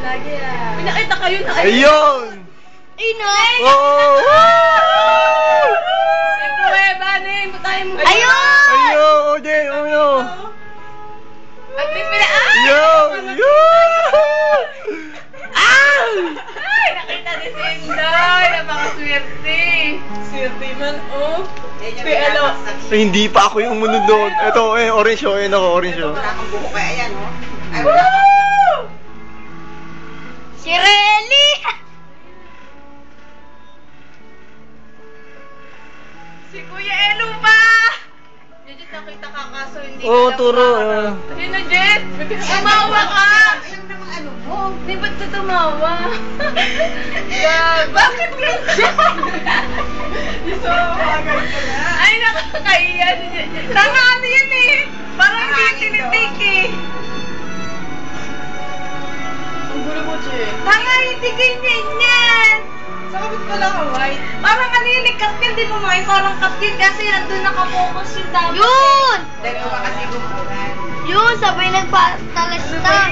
lagi ah. May nakita kayo na Ayun! Inay! Oo! May pruweba na yun. Butahin mo. Ayun! Ayun! Oje! Ano? At may pina... Ayun! Ayun! Ay! Nakita ni Sinday. Napakaswerte. Swerte man, oh. Pero... Ay, hindi pa ako yung munod doon. Ito, orange oh. Ayun ako, orange oh. Wala kang buhok kaya yan, oh. Ay, Woo! wala. Si Relly! Si Kuya Elo ba? Jet, nakita ka kaso hindi ka Oo, lang turo. para. Sino, Jet? Tumawa ka! Ayun namang ano mo. Di ba't ka tumawa? Bakit ganyan? Ay, nakakaiya si Jet. Tanga ano yan eh! Parang hindi tinitik eh. Ang gulo mo, Jet. Tanga, hindi ganyan yan! Sakabit ko lang ang white. Parang ano yun eh, katkil din mo mga parang katkil kasi nandun nakapokus yung dapat. Yun! Dahil mo ba kasi gumulan? Yun, sabay nagpatalas na.